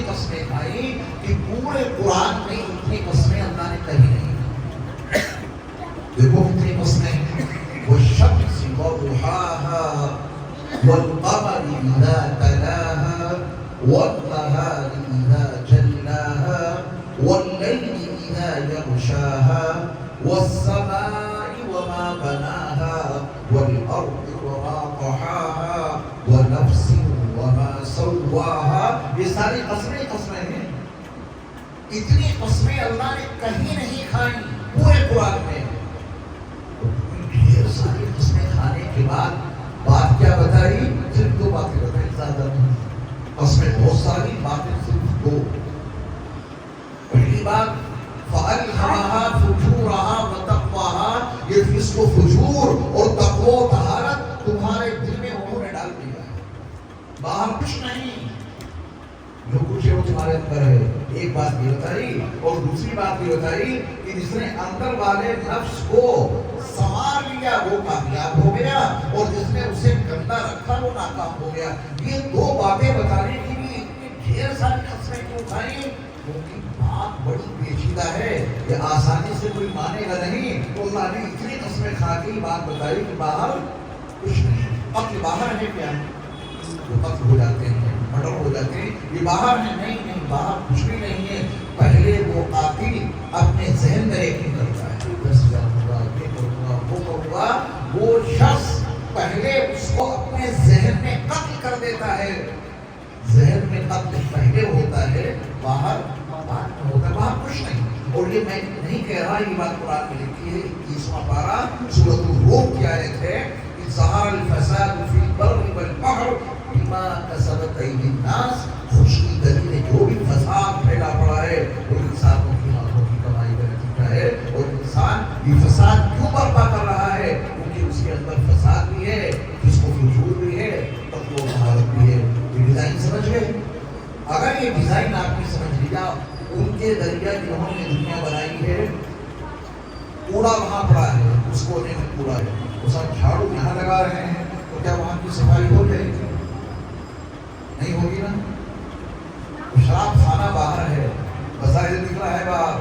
قسمیں کھائیں کہ پورے قرآن میں اتنی قسمیں اللہ نے کہی نہیں. دیکھو کتنی قسمیں. والشمس وضحاها والقمر إذا تلاها والنهار إذا جلاها والليل إذا يغشاها والسماء وما بناها والأرض وما طحاها ونفس وما سواها. یہ ساری قسمیں ہیں. اتنی قسمیں اللہ نے کہیں نہیں کھائیں پورے قرآن میں. ڈھیر ساری قسمیں کھانے کے بعد بات کیا بتائی؟ صرف دو باتیں بتائی، زیادہ نہیں. قسمیں بہت ساری، باتیں صرف دو. پہلی بات فَأَلْهَمَهَا فُجُورَهَا وَتَقْوَاهَا. یہ اس کو فجور اور تقوی و طہارت تمہارے دل میں انہوں نے ڈال دیا ہے. باہر کچھ نہیں. کچھ ہے وہ تمہارے اندر ہے. ایک بات یہ بتائی اور دوسری بات یہ بتائی کہ جس نے اندر والے نفس کو سنوار لیا وہ کامیاب ہو گیا اور جس نے اسے گندا رکھا وہ ناکام ہو گیا. یہ دو باتیں بتانے کے لیے اتنی ڈھیر ساری قسمیں کیوں اٹھائیں؟ کیونکہ بات بڑی پیچیدہ ہے، یہ آسانی سے کوئی مانے گا نہیں. تو اللہ نے اتنی قسمیں کھا کے بات بتائی کہ باہر کچھ نہیں. قتل باہر ہے کیا؟ جو قتل ہو جاتے ہیں، مرڈر ہو جاتے ہیں، یہ باہر ہے؟ نہیں نہیں، باہر کچھ بھی نہیں ہے. پہلے وہ قاتل اپنے ذہن میں یقین کرتا ہے، وہ شخص پہلے اس کو اپنے ذہن میں قتل کر دیتا ہے. ذہن میں قتل پہلے ہوتا ہے، باہر بات ہوتا ہے، باہر کچھ نہیں. اور یہ میں نہیں کہہ رہا، یہ بات قرآن میں لکھی ہے. 21واں پارہ سورۃ الروم کی آیت ہے، ظہر الفساد فی البر والبحر بما کسبت ایدی الناس. خوش کی گلی میں جو بھی فساد پھیلا پڑا ہے وہ انسانوں کی ہاتھوں کی کمائی کا نتیجہ ہے. اور انسان یہ فساد کیوں برپا کر رہا ہے؟ کیونکہ اس کے اندر فساد بھی ہے، جس کو فجور بھی ہے، قتل و غارت بھی ہے. یہ ڈیزائن سمجھ گئے؟ اگر یہ ڈیزائن آپ نے سمجھ لیا، ان کے ذریعہ جنہوں نے دنیا بنائی ہے، کوڑا وہاں پڑا ہے، اس کونے میں کوڑا ہے، وہ سب جھاڑو یہاں لگا رہے ہیں، تو کیا وہاں کی صفائی ہو جائے گی؟ نہیں ہوگی نا. شراب خانہ باہر ہے، بظاہر دکھ رہا ہے باہر،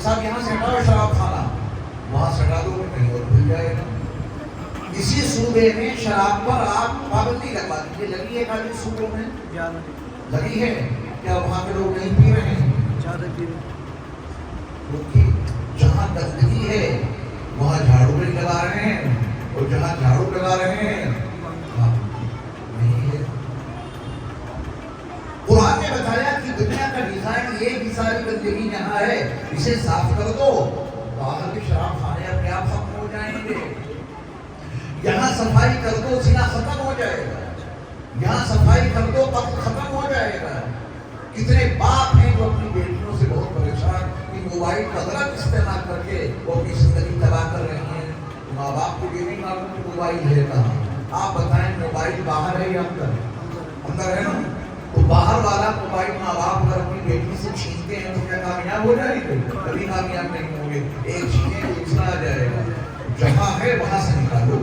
صاحب یہاں سے ہٹاؤ شراب خانہ، وہاں سے ہٹا دو کہیں اور کھل جائے گا. اسی صوبے میں شراب پر آپ پابندی لگوا دیجیے. لگی ہے کافی صوبوں میں لگی ہے، کیا وہاں کے لوگ نہیں پی رہے ہیں؟ کیونکہ جہاں گندگی ہے وہاں جھاڑو نہیں لگا رہے ہیں، اور جہاں جھاڑو لگا رہے ہیں وہاں نہیں ہے. قرآن نے بتایا کہ دنیا کا ڈیزائن یہ بھی ساری گندگی یہاں ہے، اسے صاف کر دو، باہر کے شراب خانے اپنے آپ ختم ہو جائیں گے. یہاں صفائی کر دو، زنا ختم ہو جائے گا. یہاں صفائی کر دو، قتل ختم ہو جائے گا. کتنے باپ ہیں جو اپنی بیٹیوں سے بہت پریشان کہ موبائل کا غلط استعمال کر کے وہ اپنی زندگی تباہ کر رہے ہیں. ماں باپ کو یہ نہیں معلوم کہ موبائل ہے کہاں. آپ بتائیں موبائل باہر ہے یا اندر ہے نا؟ تو باہر والا موبائل ماں باپ اگر اپنی بیٹی سے چھینتے ہیں تو کیا کامیاب ہو جائے گے؟ کبھی کامیاب نہیں ہوں گے. ایک چھینے تو دوسرا آ جائے گا. جہاں ہے وہاں سے نکالو.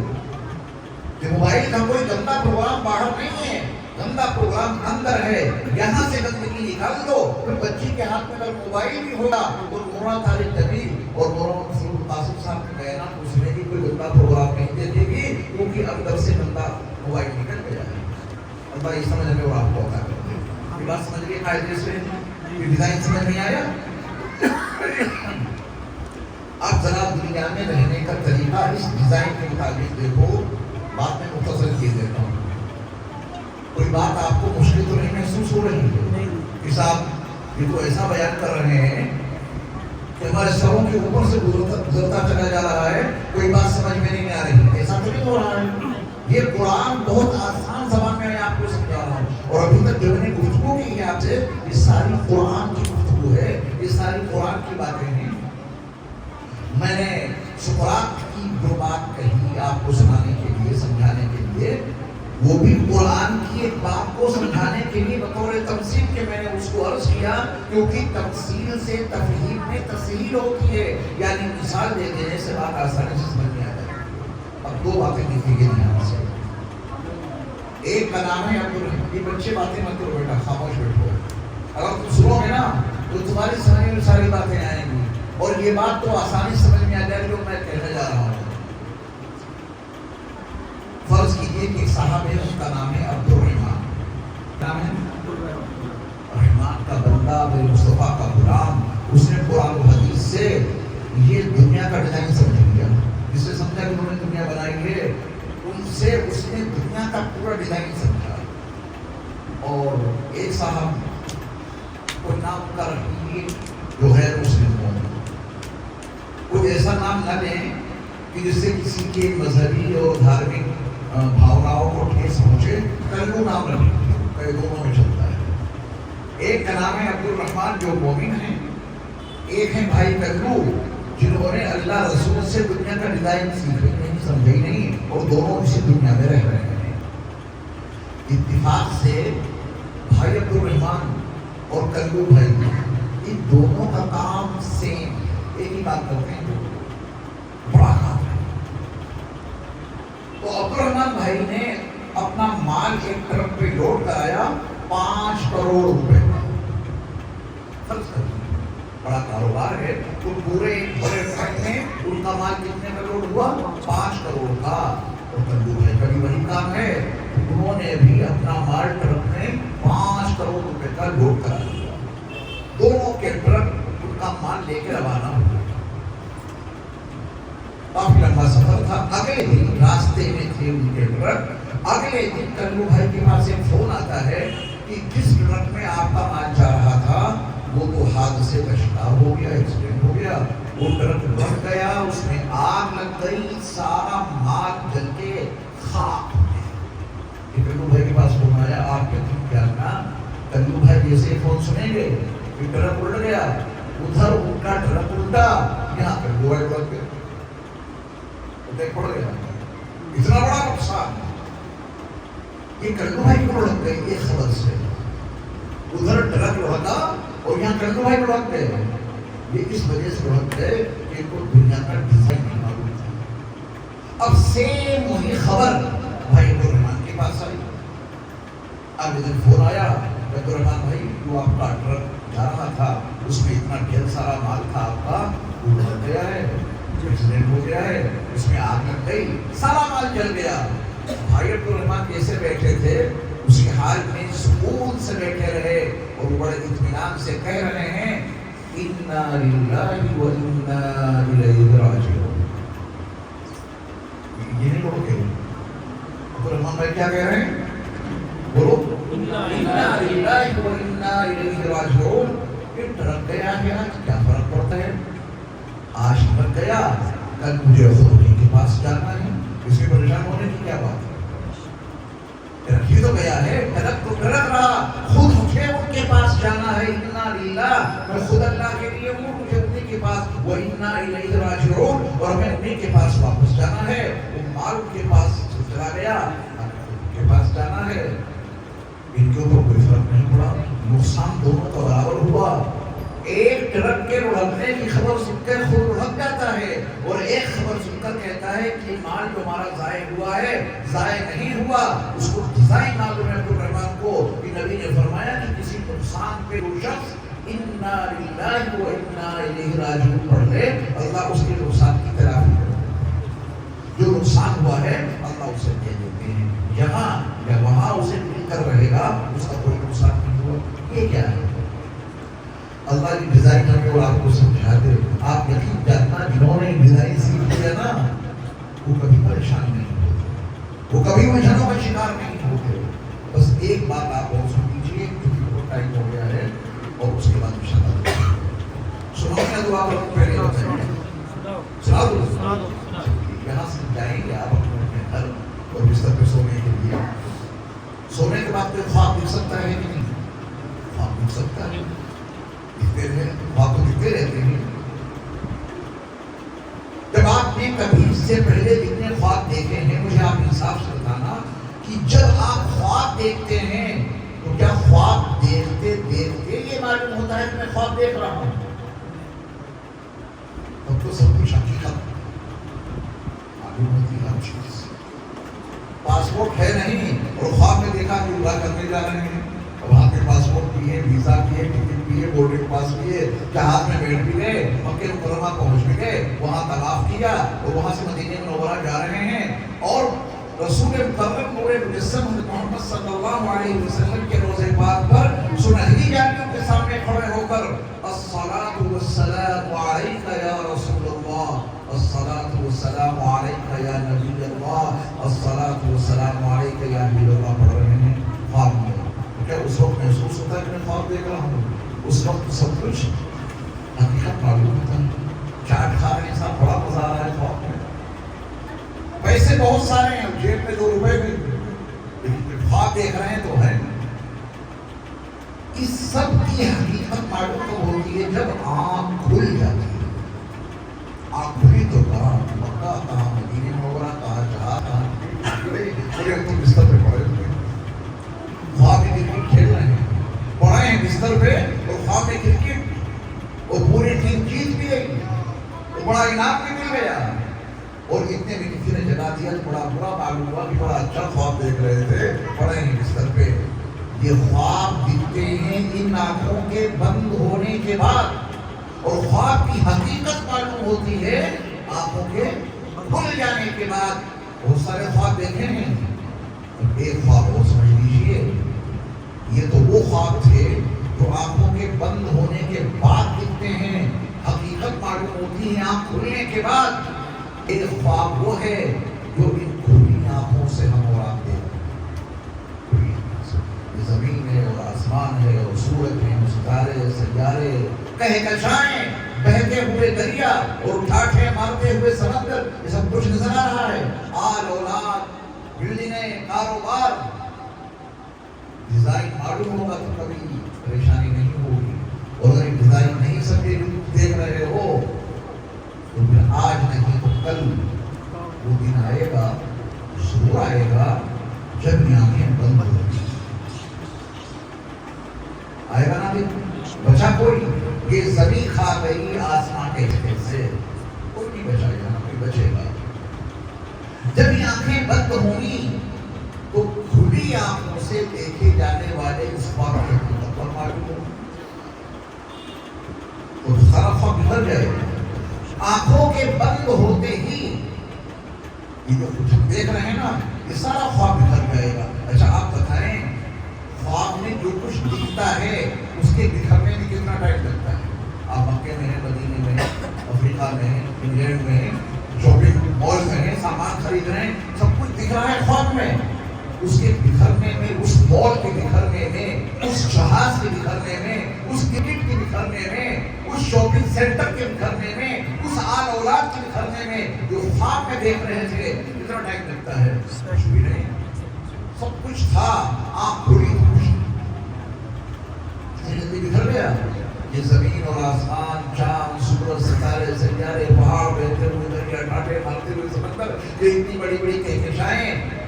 کہ موبائل کا کوئی گندا پروگرام باہر نہیں ہے، گندا پروگرام اندر ہے. یہاں سے گندگی نکال دو. پھر بچی کے ہاتھ میں اگر موبائل بھی ہوگا تو مولانا طارق جمیل اور مولانا قاسم صاحب کے بیانات اس میں بھی کوئی گندا پروگرام نہیں دے دے گی، کیونکہ اندر سے گندا موبائل نکل گیا ہے. اللہ یہ سمجھ میں اور آپ کو ہوتا ہے. یہ بات سمجھ گئے قاعدے سے؟ یہ ڈیزائن سمجھ نہیں آیا؟ آپ ذرا دنیا میں رہنے کا طریقہ اس ڈیزائن کے مطابق دیکھو. بات میں مختصر کیے دیتا ہوں. کوئی بات آپ کو مشکل تو نہیں محسوس ہو رہی ہے کہ صاحب یہ تو ایسا بیان کر رہے ہیں کہ ہمارے سروں کے اوپر سے گزرتا چلا جا رہا ہے، کوئی بات سمجھ میں نہیں آ رہی. ایسا تو نہیں ہو رہا ہے. یہ قرآن بہت آسان زبان میں آپ کو سمجھا رہا ہوں. اور ابھی تک جو میں نے گفتگو کی ہے آپ سے، یہ ساری قرآن کی گفتگو ہے، یہ ساری قرآن کی باتیں ہیں. میں نے سقراط کی جو بات کہی آپ کو سنانے کے لیے، سمجھانے کے لیے، وہ بھی قرآن کی ایک بات کو سمجھانے کے لیے بطور تمثیل کے میں نے اس کو عرض کیا، کیونکہ تمثیل سے تفہیم میں تسہیل ہوتی ہے. یعنی مثال دے دینے سے بات آسانی سے سمجھ میں آ جائے. اب دو باتیں لکھی گئی یہاں سے. ایک کا نام ہے عبدالرحیم. یہ بچے باتیں مت کرو بیٹا، خاموش بیٹھو. اگر تم سنو گے نا تو تمہاری سمجھ میں ساری باتیں آئیں گی، اور یہ بات تو آسانی سمجھ میں آ جائے جو میں کہنے جا رہا ہوں. فرض کیجیے کہ صاحب ہے، اس کا نام ہے عبدالرحمان. نام ہے رحمان کا بندہ، میرے مصطفیٰ کا غلام. اس نے قرآن و حدیث سے یہ دنیا کا ڈیزائن سمجھ لیا. جس سے سمجھا کہ انہوں نے دنیا بنائی ہے، ان سے اس نے دنیا کا پورا ڈیزائن سمجھا. اور ایک صاحب کوئی نام کا رکھیے جو غیر مسلم ہو، کوئی ایسا نام نہ لیں کہ جس سے کسی کے مذہبی اور دھارمک بھاوناؤں کو ٹھیس پہنچے. کلو نام رکھیں، دونوں میں چلتا ہے. ایک کا نام ہے عبدالرحمان جو مومن ہیں، ایک ہے بھائی کلو جنہوں نے اللہ رسول سے دنیا کا ڈیزائن سیکھے نہیں، سمجھے نہیں، اور دونوں اسی دنیا میں رہ رہے ہیں. اتفاق سے بھائی عبدالرحمان اور کلو بھائی ان دونوں کا کام سیم، ایک ہی بات کرتے ہیں، بڑا کام ہے۔ تو عبد الرحمن بھائی نے اپنا مال ایک ٹرک پہ لوڈ کرایا 5 کروڑ روپے کا۔ فرض کریں بڑا کاروبار ہے، تو پورے ایک بڑے ٹرک میں ان کا مال کتنے کا لوڈ ہوا؟ 5 کروڑ کا۔ اور کلو بھائی کا بھی وہی کام ہے، انہوں نے بھی اپنا مال ٹرک میں 5 کروڑ روپے کا لوڈ کرا دیا۔ دونوں کے ٹرک ان کا مال لے کے روانہ ہوئے۔ کافی لمبا سفر تھا۔ اگلے دن راستے میں تھے ان کے ٹرک، اگلے دن کلو بھائی کے پاس ایک فون آتا ہے کہ جس ٹرک میں آپ کا مال جا رہا تھا وہ تو حادثے کا شکار ہو گیا، ایکسیڈنٹ ہو گیا، وہ ٹرک بڑھ گیا، اس میں آگ لگ گئی، سارا مال جل کے خاک ہو گیا۔ کلو بھائی کے پاس فون آیا، آپ کے دن کیا نا؟ کلو بھائی جیسے فون سنیں گے کہ ٹرک الٹ گیا، ادھر ان کا ٹرک الٹا، یہاں کلو بھائی الٹ گیا، پڑ گیا، اتنا بڑا نقصان۔ یہ کلو بھائی کو لڑک گئی ایک خبر سے، ادھر ٹرک لڑکا اور یہاں کلو بھائی لڑک گئے۔ یہ اس وجہ سے لڑک گئے کہ ان کو دنیا کا ڈیزائن نہیں معلوم تھا۔ اب سیم وہی خبر بھائی عبد الرحمن کے پاس آئی۔ اب ادھر فون آیا، عبد الرحمن بھائی جو آپ کا ٹرک جا رہا تھا اس میں اتنا ڈھیر سارا مال تھا آپ کا، وہ لڑک گیا ہے، ایکسیڈنٹ ہو گیا ہے، اس میں آگ لگ گئی، سارا مال جل گیا۔ بھائی عبد الرحمن جیسے بیٹھے تھے اسی حال میں سکون سے بیٹھے رہے اور بڑے اطمینان سے کہہ رہے ہیں انا للہ و انا الیہ راجعون۔ یہ نہیں بولو کہ عبد الرحمن بھائی کیا کہہ رہے ہیں؟ بولو انا للہ و انا الیہ راجعون۔ یہ ٹرک گیا ہے کیا فرق پڑتا ہے؟ آج ٹرک گیا، کل مجھے خدا کے پاس جانا ہے، اس میں پریشان ہونے کی کیا بات ہے؟ رکھی تو گیا ہے، ٹرک تو ٹرک رہا، خود مجھے ان کے پاس جانا ہے، انا للہ، میں خود اللہ کے لیے ہوں، مجھے انہیں کے پاس، و انا الیہ راجعون، اور میں انہیں کے پاس واپس جانا ہے۔ وہ مال ان کے پاس چلا گیا، ان کے پاس جانا ہے۔ ان کے اوپر کوئی فرق نہیں پڑا، نقصان دونوں کا برابر ہوا۔ ایک ٹرک کے لڑکنے کی خبر سن کر خود لڑک جاتا ہے، اور ایک خبر سن کر کہتا ہے کہ مال جو ہمارا ضائع ہوا ہے ضائع نہیں ہوا۔ اس کو ڈیزائن معلوم ہے عبد الرحمن کو کہ نبی نے فرمایا کہ کسی نقصان پہ وہ شخص انا للہ و انا الیہ راجعون پڑھ لے، اللہ اس کے نقصان کی تلافی کرے۔ جو نقصان ہوا ہے اللہ اسے دے دیتے ہیں، یہاں یا وہاں اسے مل کر رہے گا، اس کا کوئی نقصان نہیں ہوا۔ یہ کیا ہے؟ اللہ کی ڈیزائن ہمیں اور آپ کو سمجھا دے۔ آپ یقین جاننا جنہوں نے ڈیزائن سیکھ لیا نا وہ کبھی پریشان نہیں ہوتے، وہ کبھی مشکلوں کا شکار نہیں ہوتے۔ بس ایک بات آپ اور سن لیجیے کیونکہ بہت ٹائم ہو گیا ہے اور اس کے بعد انشاءاللہ سنو گے تو آپ لوگ پہلے سنا دو، یہاں سے جائیں گے آپ اپنے گھر اور بستر پہ سونے کے لیے۔ سونے کے بعد کوئی خواب دکھ سکتا ہے کہ نہیں؟ خواب دکھ سکتا ہے، دکھتے رہے، خواب تو دکھتے رہتے ہیں۔ جب آپ نے کبھی اس سے پہلے جتنے خواب دیکھے ہیں مجھے آپ انصاف سے بتانا کہ جب آپ خواب دیکھتے ہیں تو کیا خواب دیکھتے دیکھتے یہ معلوم ہوتا ہے کہ میں خواب دیکھ رہا ہوں؟ تب تو سب کچھ حقیقت معلوم ہوتی ہے۔ ہر چیز پاسپورٹ ہے نہیں اور خواب میں دیکھا کہ عمرہ کرنے جا رہے ہیں، وہاں پہ پاسپورٹ بھی ہے، ویزا بھی ہے، ٹکٹ بھی ہے، بورڈنگ پاس بھی ہے، جہاز میں بیٹھ بھی گئے، مکہ مکرمہ پہنچ بھی گئے، وہاں طواف کیا اور وہاں سے مدینہ منورہ جا رہے ہیں، اور رسول مکرم نور مجسم محمد صلی اللہ علیہ وسلم کے روضے پاک پر سنہری جانیوں کے سامنے کھڑے ہو کر الصلاۃ والسلام علیک یا رسول اللہ، الصلاۃ والسلام علیک یا نبی اللہ، الصلاۃ والسلام علیک یا حبیب اللہ پڑھ رہے ہیں خواب میں۔ کیا اس وقت محسوس ہوتا ہے کہ میں خواب دیکھ رہا ہوں؟ اس وقت سب کچھ حقیقت معلوم ہوتا ہے۔ چاٹ کھا رہے ہیں صاحب، بڑا مزہ آ رہا ہے خواب میں، پیسے بہت سارے ہیں، جیب میں 2 روپے بھی، لیکن خواب دیکھ رہے ہیں تو ہے۔ اس سب کی حقیقت معلوم کب ہوتی ہے؟ جب آنکھ کھل جاتی ہے۔ آنکھ کھلی تو کہاں مکہ، کہاں مدینہ منورہ، کہاں جہاں، کہاں پورے بستر پہ پڑے ہوئے، خواب میں کرکٹ کھیل رہے ہیں، پڑے ہیں بستر پہ ملے گی، تو بڑا انعام بھی مل گیا. اور اتنے میں کسی نے جگہ دیا تو بڑا برا معلوم ہوا کہ بڑا اچھا خواب دیکھ رہے تھے، پڑے ہیں بستر پہ. یہ خواب دکھتے ہیں ان آنکھوں کے بند ہونے کے بعد، اور خواب کی حقیقت معلوم ہوتی ہے آنکھوں کے کھل جانے کے بعد. بہت سارے خواب دیکھے ہیں، ایک خواب اور سمجھ لیجیے، یہ تو وہ خواب تھے جو آنکھوں کے بند ہونے کے بعد دکھتے ہیں، حقیقت معلوم ہوتی ہے آنکھ کھلنے کے بعد. ایک خواب وہ ہے جو ان کھلی آنکھوں سے ہم اور آپ دیکھتے ہیں. یہ زمین ہے اور آسمان ہے اور سورج ہے، ستارے، سیارے، کہکشائیں، بہتے ہوئے دریا اور ٹھاٹھے مارتے ہوئے سمندر، یہ سب کچھ نظر آ رہا ہے. آل اولاد، بلڈنگیں، کاروبار. ڈیزائن معلوم ہوگا تو کبھی پریشانی نہیں ہوگی، اور اگر ڈیزائن نہیں سمجھے دیکھ رہے ہو تو پھر آج نہیں تو کل وہ دن آئے گا، ضرور آئے گا جب یہ آنکھیں بند ہو گی. آئے گا نا دن، بچا کوئی. یہ زمین کھا گئی آسمان کے کھیت سے، کوئی نہیں بچا گا، کوئی بچے گا. جب یہ آنکھیں بند ہوں گی تو کھلی آنکھوں سے دیکھے جانے والے اس خواب کی حقیقت پر معلوم ہو، تو سارا خواب بگڑ جائے گا. آنکھوں کے بند ہوتے ہی یہ جو کچھ دیکھ رہے ہیں نا، یہ سارا خواب بگڑ جائے گا. اچھا آپ بتائیں، خواب میں جو کچھ دکھتا ہے اس کے بکھرنے میں کتنا ٹائم لگتا ہے؟ آپ مکے میں ہیں، مدینے میں ہیں، افریقہ میں ہیں، انگلینڈ میں ہیں، شاپنگ مال میں ہیں، سامان خرید رہے ہیں، سب کچھ دکھ رہا ہے خواب میں. اس کے بکھرنے میں، اس مال کے بکھرنے میں، اس جہاز کے بکھرنے میں، اس ٹکٹ کے بکھرنے میں، اس شاپنگ سینٹر کے بکھرنے میں، اس آل اولاد کے بکھرنے میں جو خواب میں دیکھ رہے تھے، کتنا ٹائم لگتا ہے؟ کچھ بھی نہیں. سب کچھ تھا، آنکھ کھلی تو کچھ جلدی بکھر گیا. یہ زمین اور آسمان، چاند، سورج، ستارے، سیارے، پہاڑ، بہتے ہوئے دریا، ٹھاٹھے مارتے ہوئے سمندر، یہ اتنی بڑی بڑی کہکشائیں،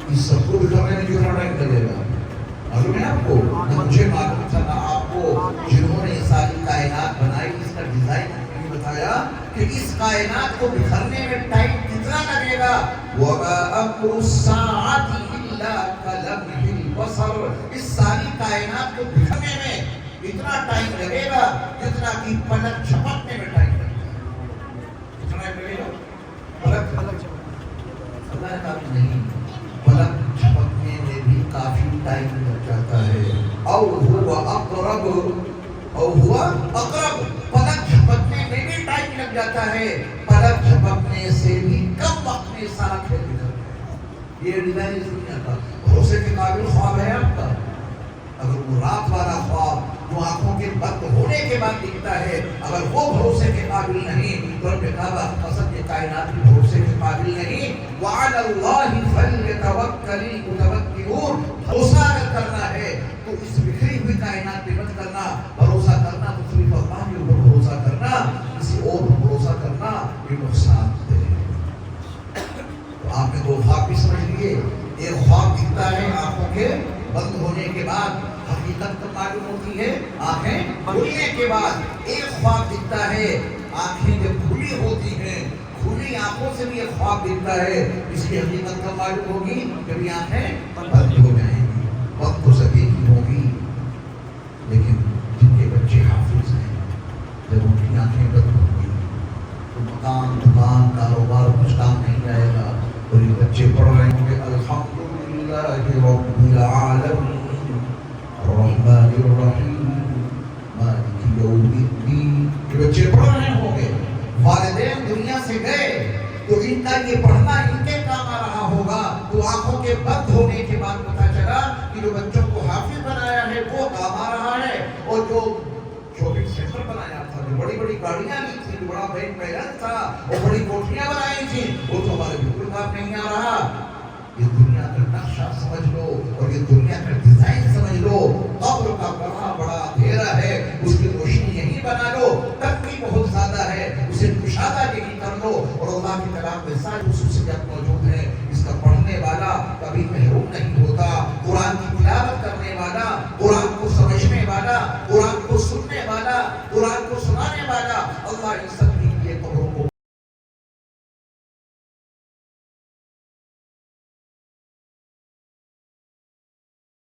اس سب کو بکھرنے میں کتنا ٹائم لگے گا؟ معلوم ہے آپ کو؟ نہ مجھے معلوم تھا نہ آپ کو. جنہوں نے ساری کائنات بنائی، اس کا ڈیزائن نے بتایا کہ اس کائنات کو بکھرنے میں ٹائم کتنا لگے گا. وَمَا أَمْرُ السَّاعَةِ إِلَّا كَلَمْحِ الْبَصَرِ. اس ساری کائنات کو بکھرنے میں اتنا ٹائم لگے گا جتنا کہ پلک جھپکنے میں ٹائم لگے گا. کتنا لگے گا؟ پلک جھپکنے. اللہ کا نہیں، پلک جھپکنے میں بھی کافی ٹائم لگ جاتا ہے. او ہوا اقرب، او ہوا اقرب. پلک جھپکنے میں بھی ٹائم لگ جاتا ہے، پلک جھپکنے سے بھی کم وقت میں سارا کھیل بکھر گیا. یہ ڈیزائن اس دنیا کا بھروسے کے قابل خواب ہے آپ کا. اگر وہ رات والا خواب جو آنکھوں کے بند ہونے کے بعد دکھتا ہے، اگر وہ بھروسے کے قابل نہیں تو رب کعبہ قسم یہ کائنات بھی بھروسے کے قابل نہیں. وعلى الله فليتوكل المتوكلون. بھروسہ اگر کرنا ہے تو اس بکھری ہوئی کائنات پہ مت کرنا. بھروسہ کرنا تو صرف اللہ کے اوپر بھروسہ کرنا، کسی اور پر بھروسہ کرنا یہ نقصان دہ ہے. تو آپ نے دو خواب بھی سمجھ لیے. ایک خواب دکھتا ہے آنکھوں کے بند ہونے کے بعد، حقیقت تو معلوم ہوتی ہے آنکھیں کھلنے کے بعد. ایک خواب دکھتا ہے آنکھیں جب کھلی ہوتی ہیں، کھلی آنکھوں سے بھی ایک خواب دکھتا ہے، اس کی حقیقت کا معلوم ہوگی جب یہ آنکھیں بند ہو جائیں گی. وقت تو سبھی کی ہوگی، لیکن جن کے بچے حافظ ہیں جب ان کی آنکھیں بند ہوں گی تو مکان، دکان، کاروبار کچھ کام نہیں آئے گا. اور یہ بچے پڑھ رہے ہوں گے الحمدللہ رب العالمین الرحمن الرحیم مالک یوم الدین. یہ بچے پڑھ رہے ہوں گے. والدین دنیا سے گئے تو ان کا یہ پڑھنا ان کے کام آ رہا ہوگا. تو آنکھوں کے بند ہونے کے بعد پتا چلا کہ جو بچوں کو حافظ بنایا ہے وہ کام آ رہا ہے، اور جو شاپنگ سینٹر بنایا تھا، جو بڑی بڑی گاڑیاں لی تھی، جو بڑا بینک بیلنس تھا، اور بڑی کوٹھیاں بنائی تھی، وہ تو ہمارے بالکل کام نہیں آ رہا. یہ دنیا کا نقشہ سمجھ لو اور یہ دنیا کا ڈیزائن سمجھ لو. قبر کا بڑا بڑا اندھیرا ہے، اس کی روشنی یہی بنا لو. تنگی بہت زیادہ ہے، اسے کشادہ یہی کر لو. اور اللہ کی کلام میں ساری خصوصیات موجود ہیں. اس کا پڑھنے والا کبھی محروم نہیں ہوتا. قرآن کی تلاوت کرنے والا، قرآن کو سمجھنے والا، قرآن کو سننے والا، قرآن کو سنانے والا اللہ